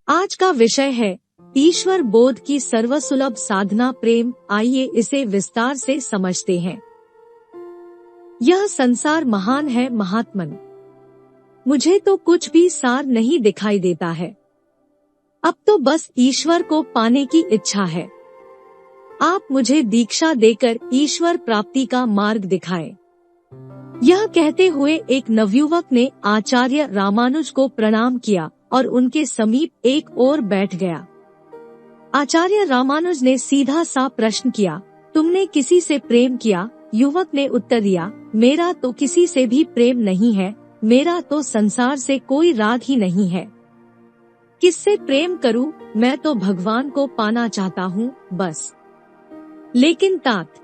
आज का विषय है ईश्वर बोध की सर्वसुलभ साधना प्रेम। आइए इसे विस्तार से समझते हैं। यह संसार महान है महात्मन, मुझे तो कुछ भी सार नहीं दिखाई देता है। अब तो बस ईश्वर को पाने की इच्छा है। आप मुझे दीक्षा देकर ईश्वर प्राप्ति का मार्ग दिखाएं। यह कहते हुए एक नवयुवक ने आचार्य रामानुज को प्रणाम किया और उनके समीप एक ओर बैठ गया। आचार्य रामानुज ने सीधा सा प्रश्न किया, तुमने किसी से प्रेम किया? युवक ने उत्तर दिया, मेरा तो किसी से भी प्रेम नहीं है, मेरा तो संसार से कोई राग ही नहीं है। किससे प्रेम करूं? मैं तो भगवान को पाना चाहता हूँ बस। लेकिन तात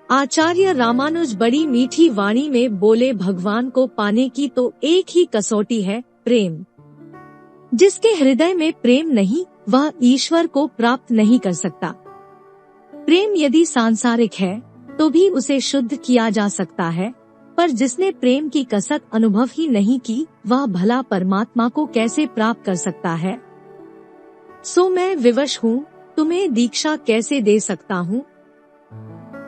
आचार्य रामानुज बड़ी मीठी वाणी में बोले, भगवान को पाने की तो एक ही कसौटी है, प्रेम। जिसके हृदय में प्रेम नहीं, वह ईश्वर को प्राप्त नहीं कर सकता। प्रेम यदि सांसारिक है तो भी उसे शुद्ध किया जा सकता है, पर जिसने प्रेम की कसक अनुभव ही नहीं की, वह भला परमात्मा को कैसे प्राप्त कर सकता है? सो मैं विवश हूँ, तुम्हें दीक्षा कैसे दे सकता हूँ?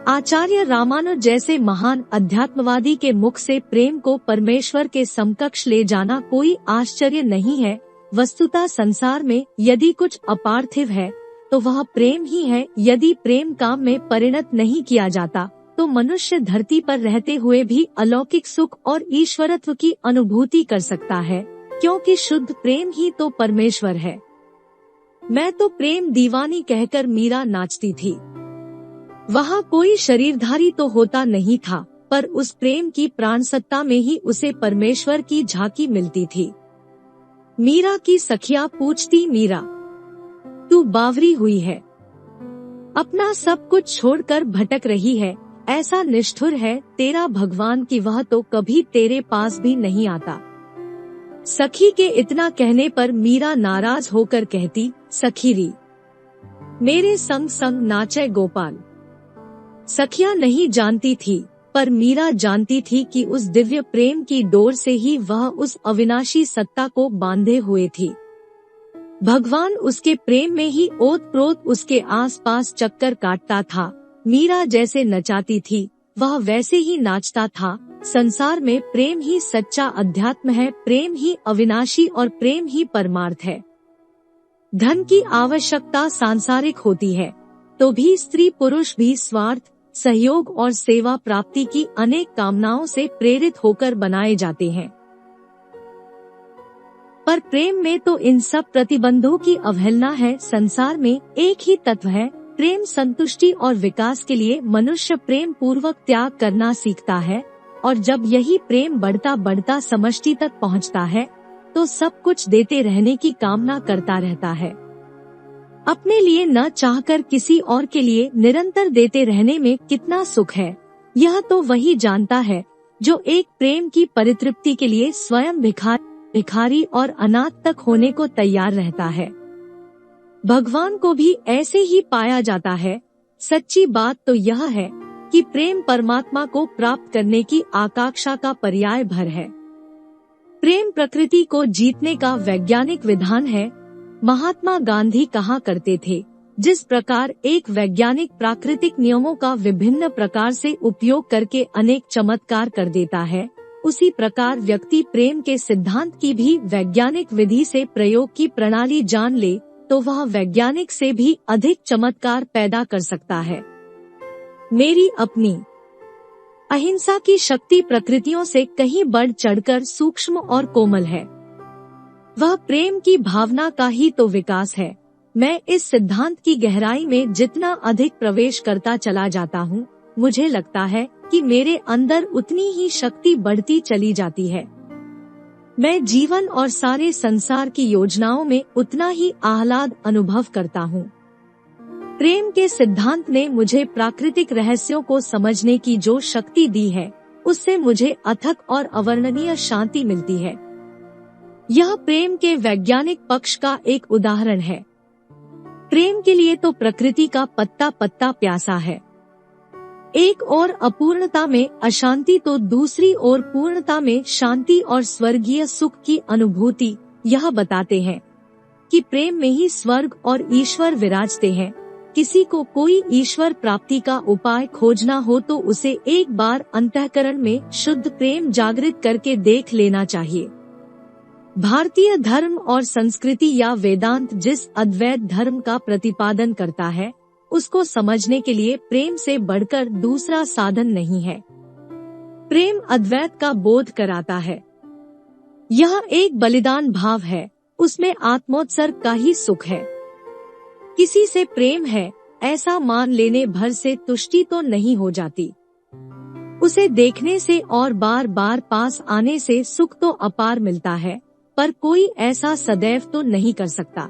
आचार्य रामानुज जैसे महान अध्यात्मवादी के मुख से प्रेम को परमेश्वर के समकक्ष ले जाना कोई आश्चर्य नहीं है। वस्तुतः संसार में यदि कुछ अपार्थिव है तो वह प्रेम ही है। यदि प्रेम काम में परिणत नहीं किया जाता तो मनुष्य धरती पर रहते हुए भी अलौकिक सुख और ईश्वरत्व की अनुभूति कर सकता है, क्योंकि शुद्ध प्रेम ही तो परमेश्वर है। मैं तो प्रेम दीवानी कहकर मीरा नाचती थी। वहाँ कोई शरीरधारी तो होता नहीं था, पर उस प्रेम की प्राणसत्ता में ही उसे परमेश्वर की झांकी मिलती थी। मीरा की सखियाँ पूछती, मीरा तू बावरी हुई है, अपना सब कुछ छोड़कर भटक रही है, ऐसा निष्ठुर है तेरा भगवान कि वह तो कभी तेरे पास भी नहीं आता। सखी के इतना कहने पर मीरा नाराज होकर कहती, सखीरी मेरे संग संग नाचे गोपाल। सखियाँ नहीं जानती थी, पर मीरा जानती थी कि उस दिव्य प्रेम की डोर से ही वह उस अविनाशी सत्ता को बांधे हुए थी। भगवान उसके प्रेम में ही ओतप्रोत उसके आसपास चक्कर काटता था। मीरा जैसे नचाती थी वह वैसे ही नाचता था। संसार में प्रेम ही सच्चा अध्यात्म है, प्रेम ही अविनाशी और प्रेम ही परमार्थ है। धन की आवश्यकता सांसारिक होती है तो भी स्त्री पुरुष भी स्वार्थ, सहयोग और सेवा प्राप्ति की अनेक कामनाओं से प्रेरित होकर बनाए जाते हैं। पर प्रेम में तो इन सब प्रतिबंधों की अवहेलना है। संसार में एक ही तत्व है, प्रेम। संतुष्टि और विकास के लिए मनुष्य प्रेम पूर्वक त्याग करना सीखता है, और जब यही प्रेम बढ़ता बढ़ता समष्टि तक पहुंचता है तो सब कुछ देते रहने की कामना करता रहता है। अपने लिए न चाहकर किसी और के लिए निरंतर देते रहने में कितना सुख है, यह तो वही जानता है जो एक प्रेम की परितृप्ति के लिए स्वयं भिखारी और अनाथ तक होने को तैयार रहता है। भगवान को भी ऐसे ही पाया जाता है। सच्ची बात तो यह है कि प्रेम परमात्मा को प्राप्त करने की आकांक्षा का पर्याय भर है। प्रेम प्रकृति को जीतने का वैज्ञानिक विधान है। महात्मा गांधी कहा करते थे, जिस प्रकार एक वैज्ञानिक प्राकृतिक नियमों का विभिन्न प्रकार से उपयोग करके अनेक चमत्कार कर देता है, उसी प्रकार व्यक्ति प्रेम के सिद्धांत की भी वैज्ञानिक विधि से प्रयोग की प्रणाली जान ले तो वह वैज्ञानिक से भी अधिक चमत्कार पैदा कर सकता है। मेरी अपनी अहिंसा की शक्ति प्रकृतियों से कहीं बढ़ चढ़कर सूक्ष्म और कोमल है। वह प्रेम की भावना का ही तो विकास है। मैं इस सिद्धांत की गहराई में जितना अधिक प्रवेश करता चला जाता हूँ, मुझे लगता है कि मेरे अंदर उतनी ही शक्ति बढ़ती चली जाती है। मैं जीवन और सारे संसार की योजनाओं में उतना ही आह्लाद अनुभव करता हूँ। प्रेम के सिद्धांत ने मुझे प्राकृतिक रहस्यों को समझने की जो शक्ति दी है, उससे मुझे अथक और अवर्णनीय शांति मिलती है। यह प्रेम के वैज्ञानिक पक्ष का एक उदाहरण है। प्रेम के लिए तो प्रकृति का पत्ता पत्ता प्यासा है। एक ओर अपूर्णता में अशांति तो दूसरी ओर पूर्णता में शांति और स्वर्गीय सुख की अनुभूति। यह बताते हैं कि प्रेम में ही स्वर्ग और ईश्वर विराजते हैं। किसी को कोई ईश्वर प्राप्ति का उपाय खोजना हो तो उसे एक बार अंतःकरण में शुद्ध प्रेम जागृत करके देख लेना चाहिए। भारतीय धर्म और संस्कृति या वेदांत जिस अद्वैत धर्म का प्रतिपादन करता है, उसको समझने के लिए प्रेम से बढ़कर दूसरा साधन नहीं है। प्रेम अद्वैत का बोध कराता है। यह एक बलिदान भाव है, उसमें आत्मोत्सर्ग का ही सुख है। किसी से प्रेम है ऐसा मान लेने भर से तुष्टि तो नहीं हो जाती। उसे देखने से और बार बार पास आने से सुख तो अपार मिलता है, पर कोई ऐसा सदैव तो नहीं कर सकता।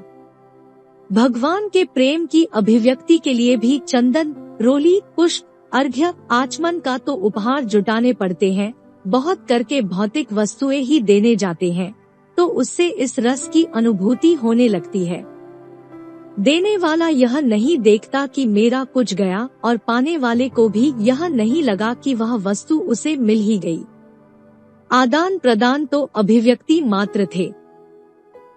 भगवान के प्रेम की अभिव्यक्ति के लिए भी चंदन, रोली, पुष्प, अर्घ्य, आचमन का तो उपहार जुटाने पड़ते हैं। बहुत करके भौतिक वस्तुएं ही देने जाते हैं, तो उससे इस रस की अनुभूति होने लगती है। देने वाला यह नहीं देखता कि मेरा कुछ गया और पाने वाले को भी यह नहीं लगा कि वह वस्तु उसे मिल ही गई। आदान प्रदान तो अभिव्यक्ति मात्र थे।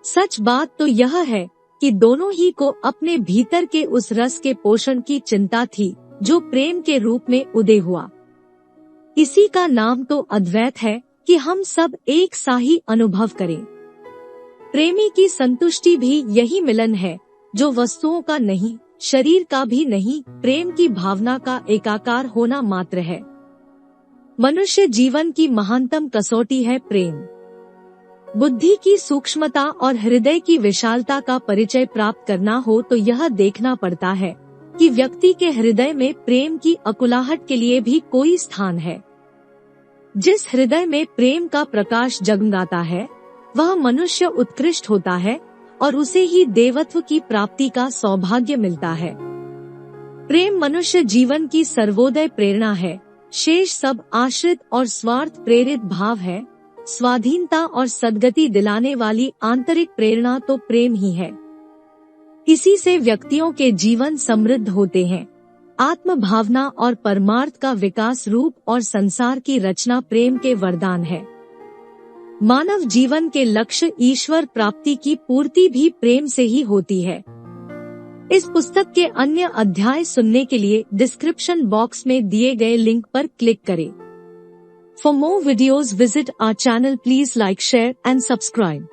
सच बात तो यह है कि दोनों ही को अपने भीतर के उस रस के पोषण की चिंता थी जो प्रेम के रूप में उदय हुआ। इसी का नाम तो अद्वैत है कि हम सब एक सा ही अनुभव करें। प्रेमी की संतुष्टि भी यही मिलन है जो वस्तुओं का नहीं, शरीर का भी नहीं, प्रेम की भावना का एकाकार होना मात्र है। मनुष्य जीवन की महानतम कसौटी है प्रेम। बुद्धि की सूक्ष्मता और हृदय की विशालता का परिचय प्राप्त करना हो तो यह देखना पड़ता है कि व्यक्ति के हृदय में प्रेम की अकुलाहट के लिए भी कोई स्थान है। जिस हृदय में प्रेम का प्रकाश जगमगाता है, वह मनुष्य उत्कृष्ट होता है और उसे ही देवत्व की प्राप्ति का सौभाग्य मिलता है। प्रेम मनुष्य जीवन की सर्वोदय प्रेरणा है। शेष सब आश्रित और स्वार्थ प्रेरित भाव है। स्वाधीनता और सद्गति दिलाने वाली आंतरिक प्रेरणा तो प्रेम ही है। इसी से व्यक्तियों के जीवन समृद्ध होते हैं। आत्म भावना और परमार्थ का विकास रूप और संसार की रचना प्रेम के वरदान है। मानव जीवन के लक्ष्य ईश्वर प्राप्ति की पूर्ति भी प्रेम से ही होती है। इस पुस्तक के अन्य अध्याय सुनने के लिए डिस्क्रिप्शन बॉक्स में दिए गए लिंक पर क्लिक करें। For more videos visit our channel. Please like, share and subscribe.